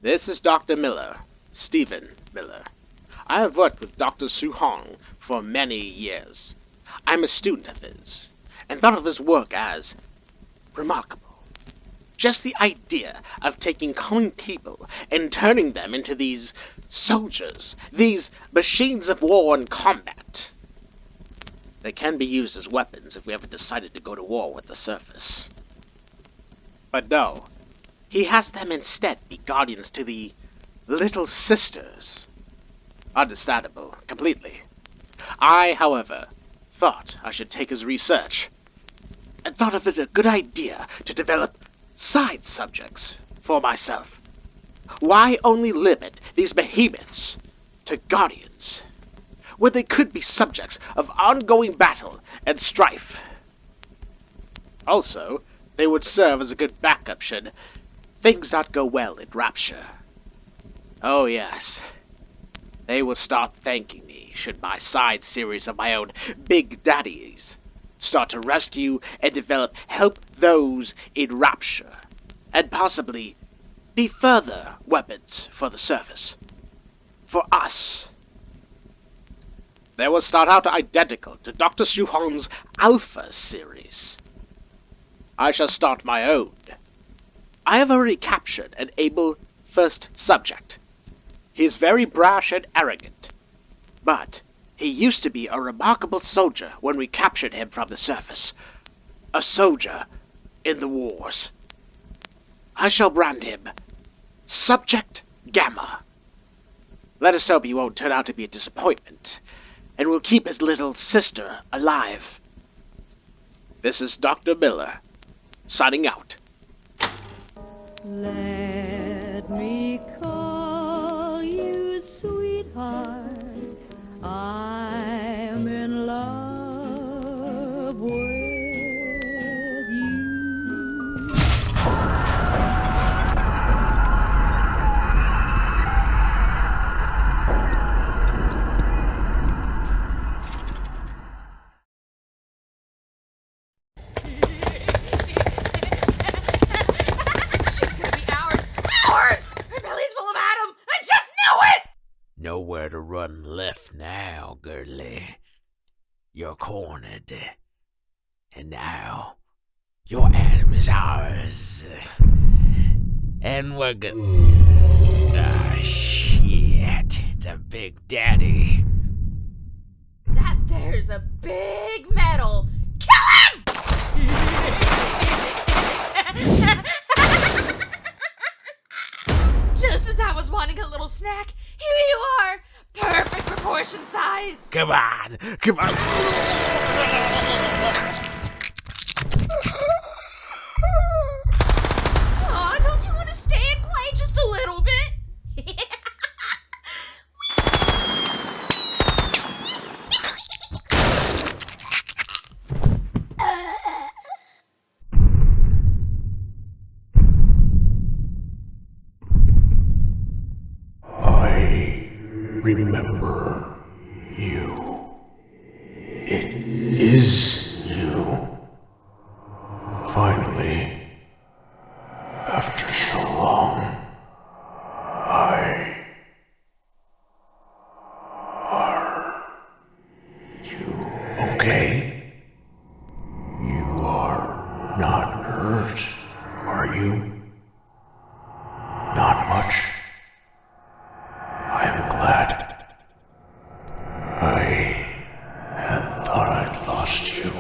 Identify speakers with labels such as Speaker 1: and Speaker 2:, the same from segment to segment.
Speaker 1: This is Dr. Miller, Stephen Miller. I have worked with Dr. Su Hong for many years. I'm a student of his, and thought of his work as remarkable. Just the idea of taking common people and turning them into these soldiers, these machines of war and combat. They can be used as weapons if we ever decided to go to war with the surface. But no, he has them instead be guardians to the little sisters. Understandable, completely. I, however, thought I should take his research, and thought of it a good idea to develop side subjects for myself. Why only limit these behemoths to guardians, when they could be subjects of ongoing battle and strife? Also, they would serve as a good backup should things not go well in Rapture. Oh yes, they will start thanking me should my side series of my own Big Daddies start to rescue and help those in Rapture, and possibly be further weapons for the surface. For us. They will start out identical to Dr. Su Hong's Alpha series. I shall start my own. I have already captured an able first subject. He is very brash and arrogant, but he used to be a remarkable soldier when we captured him from the surface. A soldier in the wars. I shall brand him Subject Gamma. Let us hope he won't turn out to be a disappointment, and will keep his little sister alive. This is Dr. Miller, signing out.
Speaker 2: Let me call you sweetheart. I'm in love with you.
Speaker 3: She's gonna be ours! Ours! Her belly's full of Adam! I just knew it!
Speaker 4: Nowhere to run left now, girlie. You're cornered. And now, your Adam is ours. And we're Ah, shit. It's a Big Daddy.
Speaker 3: That there's a big metal. Kill him! Just as I was wanting a little snack, here you are! Perfect proportion size!
Speaker 4: Come on! Come on!
Speaker 3: Aw, don't you want to stay and play just a little bit?
Speaker 4: I remember you. It is you. Finally, after so long, Are you okay? You are not hurt, are you? Not much. I am glad. I had thought I'd lost you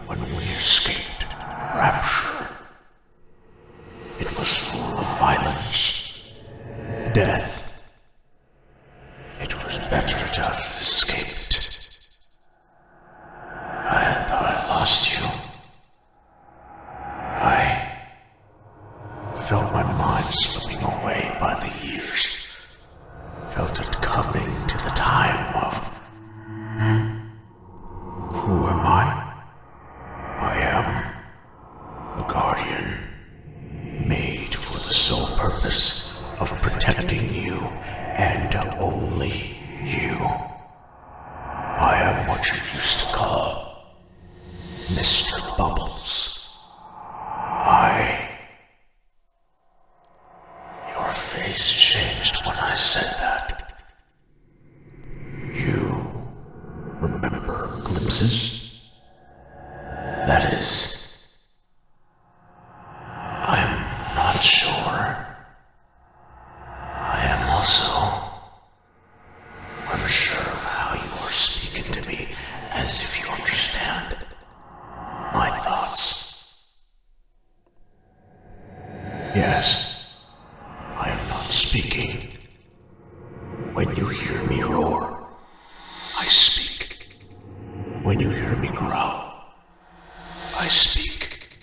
Speaker 4: when we escaped Rapture. It was full of violence, death. It was better to have escaped. I had thought I lost you. I felt my mind slipping away by the years. Felt it coming to the time of... Who am I? I am a guardian, made for the sole purpose of protecting you and only you. I am what you used to call Mr. Bubbles. Your face changed when I said that. You remember glimpses? That is, I am not sure. I am also unsure of how you are speaking to me as if you understand my thoughts. Yes, I am not speaking. When you hear me roar, I speak. When you hear me growl, I speak.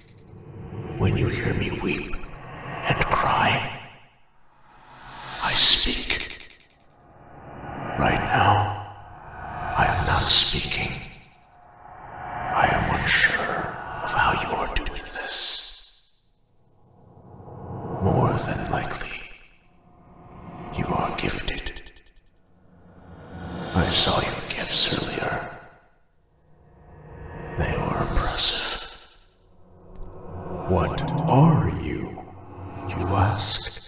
Speaker 4: When you hear me weep and cry, I speak. Right now, I am not speaking. I am unsure of how you are doing this. More than likely, you are gifted. I saw your gifts earlier. They were impressive. What are you, you ask?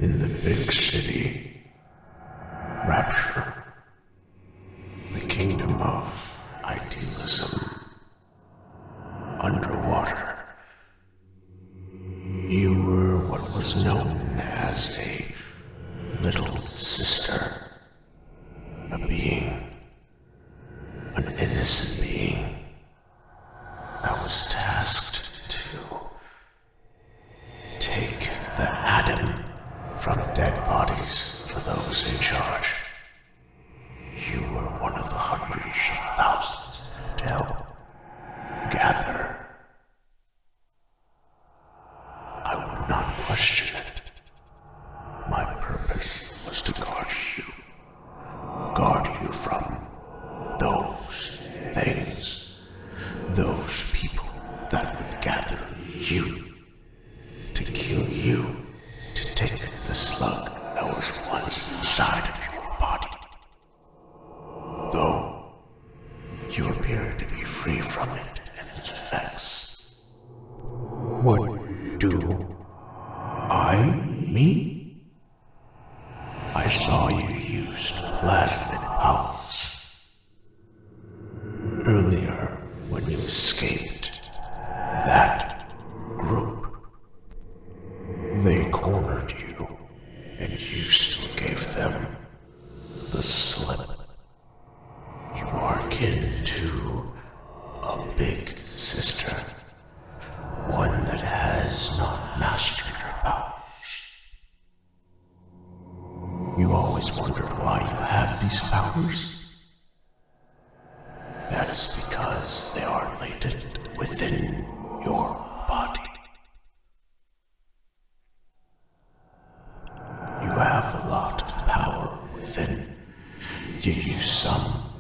Speaker 4: In the big city, rapture, the kingdom of idealism, underwater, you were what was known as a little sister, a being, an innocent being that was tasked to take the Adam from dead bodies for those in charge. You were one of the hundreds of thousands to help gather. I would not question it. My purpose was to guard you from those things, those people that would gather you, to kill you, to take the slug that was once inside of your body. Though you appear to be free from it and its effects. What do I mean? I saw you use plasmid powers. Earlier, when you escaped that group, they cornered you, and you still gave them the slip. You are akin to a big sister, one that has not mastered her powers. You always wondered why you have these powers? That is because they are latent within your body. You have a lot of power within. You use some,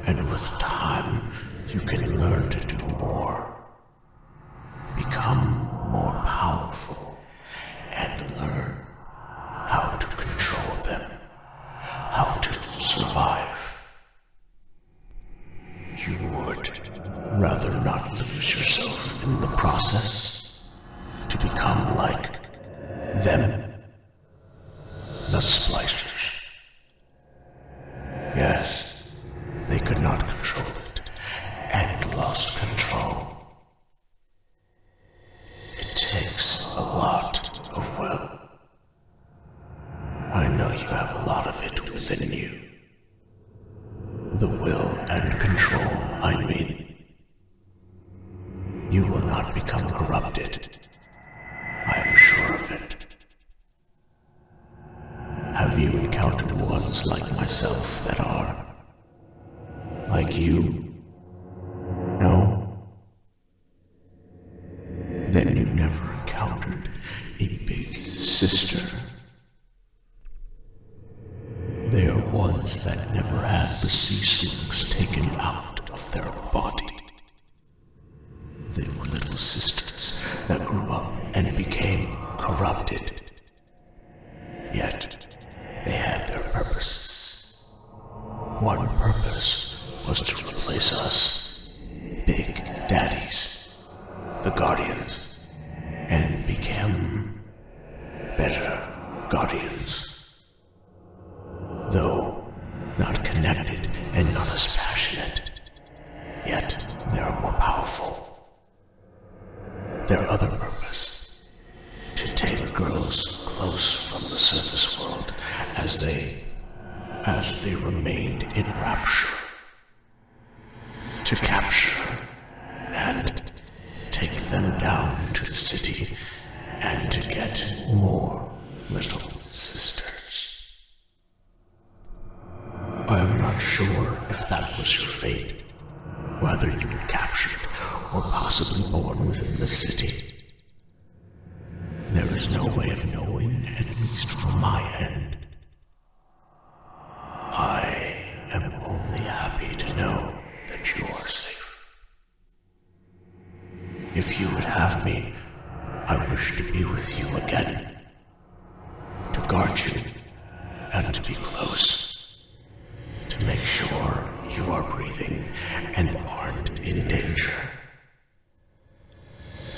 Speaker 4: and with time, you can learn to do more. Become more powerful, and learn how to control them, how to survive. You would rather not lose yourself in the process to become like them, the splicers. Yes, they could not control it and lost control. It takes a lot of will. I know you have a lot of it within you. The will and control, I mean. You will not become corrupted. I am sure of it. Have you encountered ones like myself that are like you? No? Then you never encountered a big sister. They are ones that never had the sea slings taken out of their body. They were little sisters that grew up and became corrupted. Yet, they had their purposes. One purpose was to replace us, big daddies, the guardians, and guardians. Though not connected and not as passionate, yet they are more powerful. Their other purpose, to take girls close from the surface world as they remained in rapture. To capture and take them down to the city and to get more little sisters. I am not sure if that was your fate, whether you were captured or possibly born within the city. There is no way of knowing, at least from my end. I am only happy to know that you are safe. If you would have me, I wish to be with you again, to guard you and to be close, to make sure you are breathing and aren't in danger.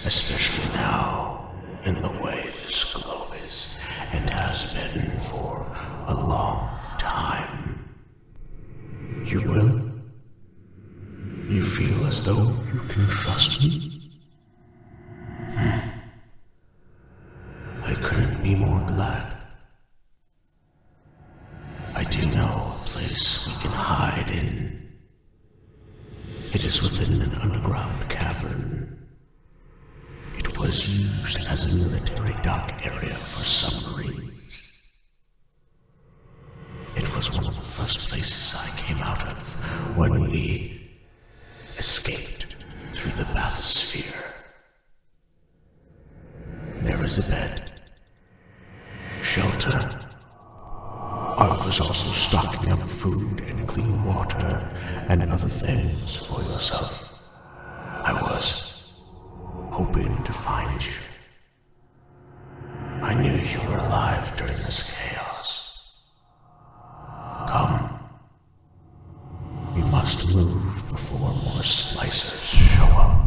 Speaker 4: Especially now, in the way this globe is, and has been for a long time. You will? You feel as though you can trust me? I couldn't be more glad. I do know a place we can hide in. It is within an underground cavern. It was used as a military dock area for submarines. It was one of the first places I came out of when we escaped through the bathysphere. There is a bed, shelter. I was also stocking up food and clean water and other things for yourself. I was hoping to find you. I knew you were alive during this chaos. Come. We must move before more splicers show up.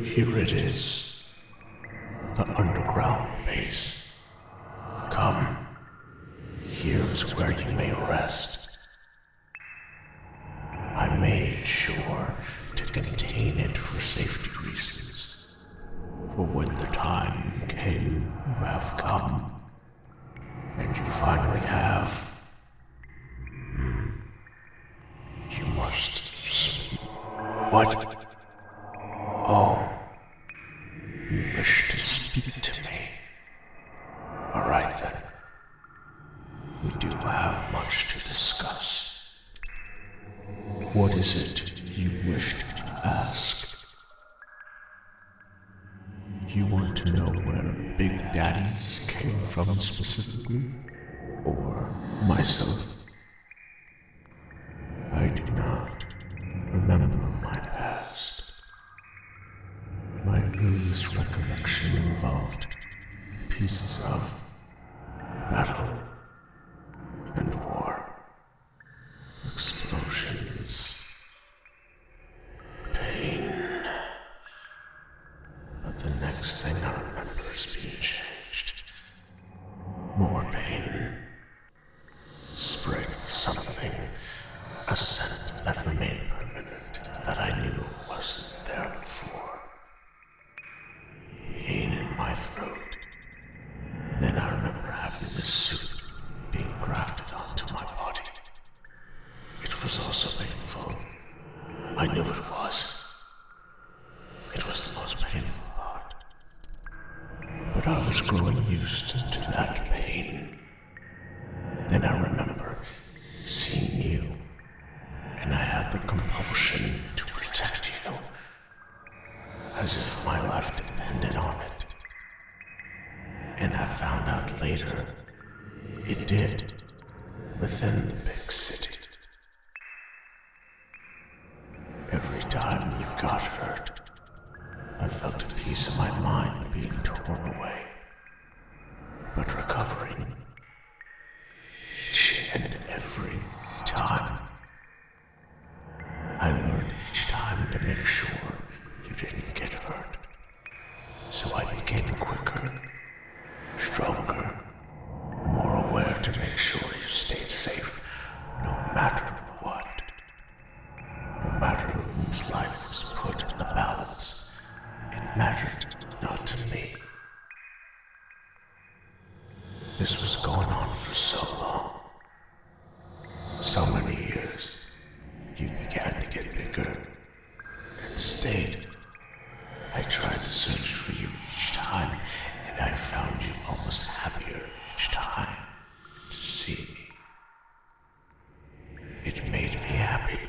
Speaker 4: Here it is, the underground base. Come, here is where you may rest. I made sure to contain it for safety reasons, for when the time came, you have come, and you finally have. You must sleep. What? Oh. You wish to speak to me? All right then. We do have much to discuss. What is it you wish to ask? You want to know where Big Daddies came from specifically? Or myself? I do not remember my past. My earliest recollection involved pieces of battle and war, explosions, pain. But the next thing I remember is being changed. More pain. Spraying something, a scent that remained permanent that I knew wasn't there before. Pain in my throat. Then I remember having this suit being grafted onto my body. It was also painful. I knew it was. It was the most painful part. But I was growing used to that pain. Then I remember seeing you, and I had the compulsion to protect you. As if my life depended on it. And I found out later, it did, within the big city. Every time you got hurt, I felt a piece of my mind being torn away but recovering. Each and every time. I learned each time to make sure you didn't get hurt. So I became quicker, stronger, more aware to make sure you stayed safe, no matter what. No matter whose life was put in the balance, it mattered not to me. This was going on for so long. So many years. You began to get bigger and stayed. I tried to search for you each time, and I found you almost happier each time to see me. It made me happy.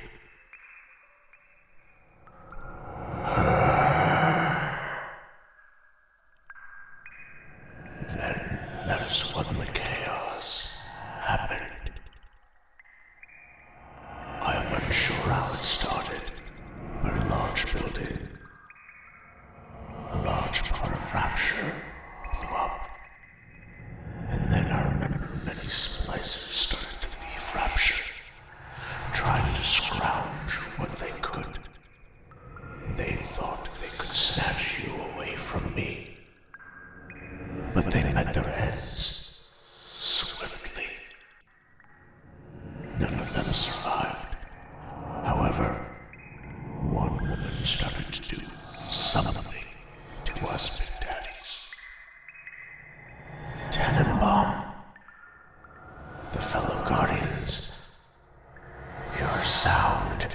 Speaker 4: Then that is when the chaos happened. I am unsure how it started, but a large building, a large part of Rapture blew up. And then I remember many splicers started to leave Rapture, trying to scrounge what they could. They thought they could snatch you away from me, but they met their ends swiftly. None of them survived. However, one woman started to do something to us big daddies. Tannenbaum, the fellow guardians, your sound,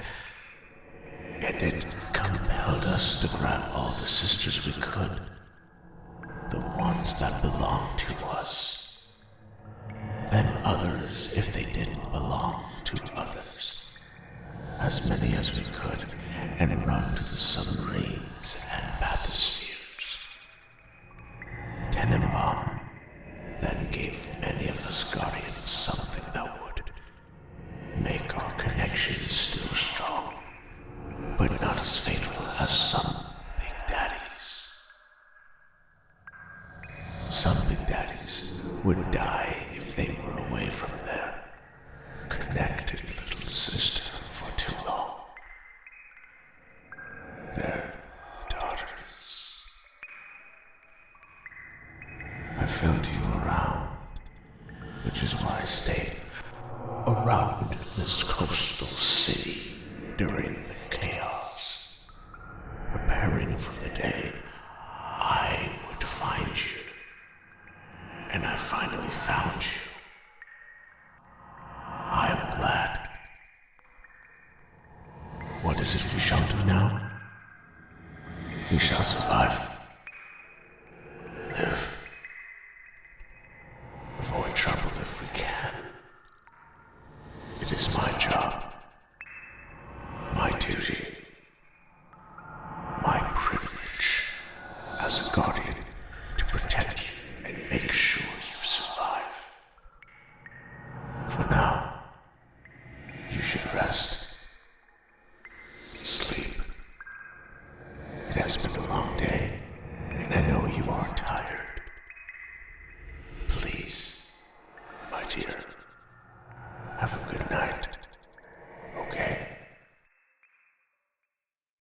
Speaker 4: and it compelled us to grab all the sisters we could, the ones that belonged to us, then others if they didn't belong to others. As many as we could, and run to the submarines and bathyspheres. Tannenbaum then gave many of us guardians something that would make our connection still strong, but not as fatal as some big daddies. Some big daddies would die if they were away from their connected little sister for too long. Their daughters. I felt you around, which is why I stayed around this coastal city during the chaos, preparing for the day I would find you. And I finally found you. I am glad. What is it we shall do now? We shall survive. Live. Avoid trouble if we can. It is my job. My duty. My privilege as a guardian to protect you and make sure you survive. For now, you should rest. Sleep. It has been a long day, and I know you are tired.